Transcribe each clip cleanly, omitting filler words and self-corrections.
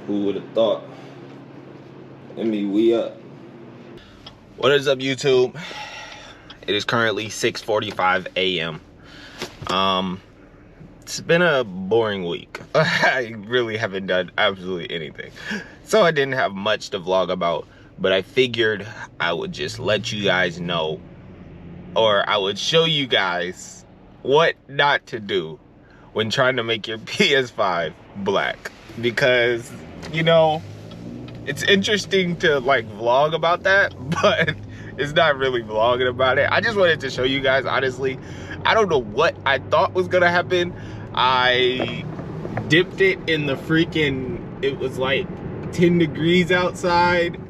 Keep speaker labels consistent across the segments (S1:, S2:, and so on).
S1: Who would have thought? We up. What is up, YouTube? It is currently 6:45 a.m. It's been a boring week. I really haven't done absolutely anything. So I didn't have much to vlog about, but I figured I would just let you guys know, or I would show you guys what not to do when trying to make your PS5 black. Because, you know, it's interesting to like vlog about that, but it's not really vlogging about it. I just wanted to show you guys, honestly. I don't know what I thought was gonna happen. I dipped it in the freaking, it was like 10 degrees outside.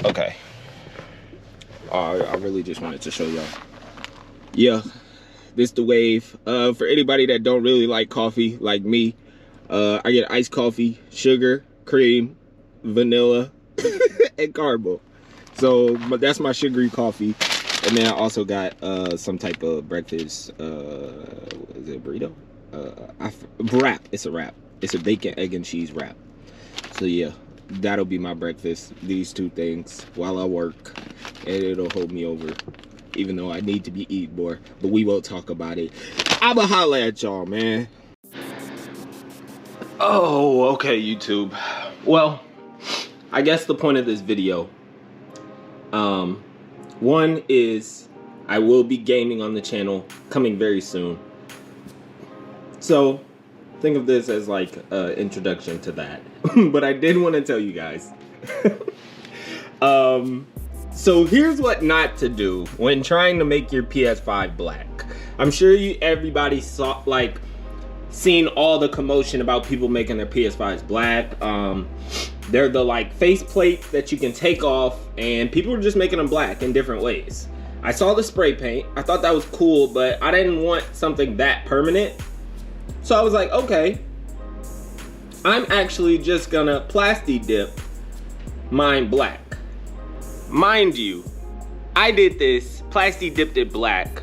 S1: Okay. I really just wanted to show y'all. Yeah, this the wave. For anybody that don't really like coffee like me, I get iced coffee, sugar, cream, vanilla, and caramel. So that's my sugary coffee. And then I also got some type of breakfast. Is it a burrito? Wrap. It's a wrap. It's a bacon, egg, and cheese wrap. So yeah, that'll be my breakfast. These two things while I work, and it'll hold me over. Even though I need to be eating more, but we won't talk about it. I'ma holla at y'all, man. Oh, okay, YouTube. Well, I guess the point of this video, one is I will be gaming on the channel coming very soon. So think of this as like an introduction to that. But I did want to tell you guys. So here's what not to do when trying to make your PS5 black. I'm sure everybody saw, like, seen all the commotion about people making their PS5s black. They're the like face plates that you can take off, and people are just making them black in different ways. I saw the spray paint. I thought that was cool, but I didn't want something that permanent. So I was like, okay, I'm actually just gonna plasti dip mine black. Mind you, I did this, plasti dipped it black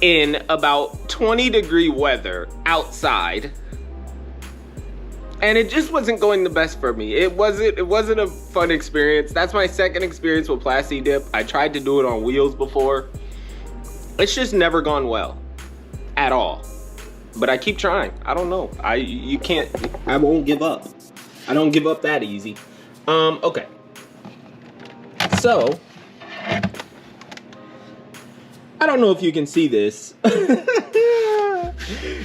S1: in about 20-degree weather outside, and it just wasn't going the best for me. It wasn't a fun experience. That's my second experience with plasti dip. I tried to do it on wheels before. It's just never gone well at all. But I keep trying. I don't know. I won't give up. I don't give up that easy. Okay. So, I don't know if you can see this.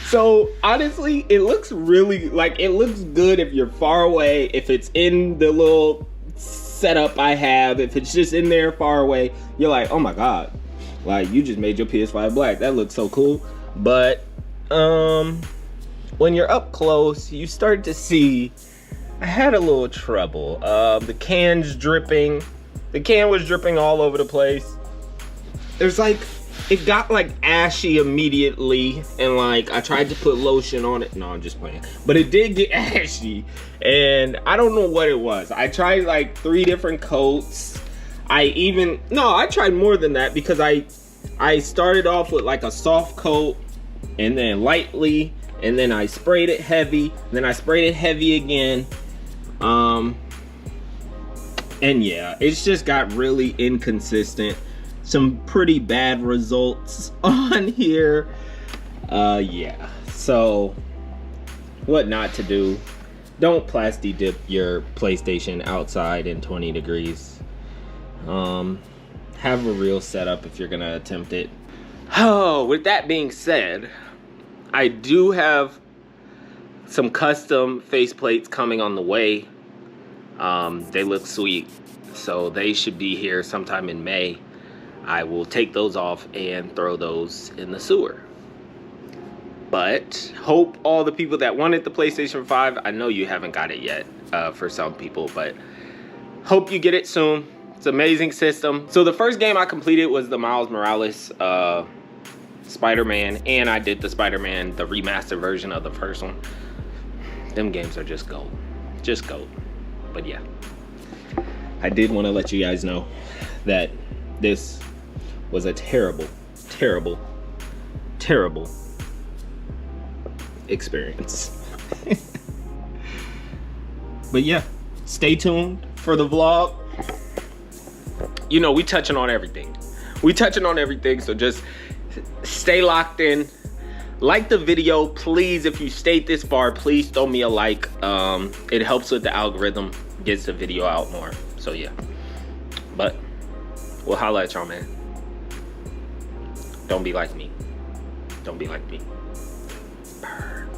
S1: So, honestly, it looks really, like, it looks good if you're far away, if it's in the little setup I have, if it's just in there far away, you're like, oh my God, like, you just made your PS5 black. That looks so cool. But, when you're up close, you start to see, I had a little trouble. The can's dripping. The can was dripping all over the place. There's like, it got like ashy immediately, and like I tried to put lotion on it. No, I'm just playing. But it did get ashy, and I don't know what it was. I tried like 3 different coats. I tried more than that, because I started off with like a soft coat, and then lightly, and then I sprayed it heavy, and then I sprayed it heavy again. And yeah, it's just got really inconsistent. Some pretty bad results on here. Yeah, so what not to do. Don't plasti dip your PlayStation outside in 20 degrees. Have a real setup if you're gonna attempt it. Oh, with that being said, I do have some custom faceplates coming on the way.
S2: They look sweet, so they should be here sometime in May. I will take those off and throw those in the sewer. But hope all the people that wanted the PlayStation 5, I know you haven't got it yet for some people, but hope you get it soon. It's an amazing system. So the first game I completed was the Miles Morales Spider-Man, and I did the Spider-Man, the remastered version of the first one. Them games are just gold. Just gold. But yeah. I did want to let you guys know that this was a terrible, terrible, terrible experience. But yeah, stay tuned for the vlog. You know, we touching on everything. So just stay locked in. Like the video, please. If you stayed this far, please throw me a like. It helps with the algorithm, gets the video out more. So yeah, but we'll holla at y'all, man. Don't be like me. Don't be like me. Burn.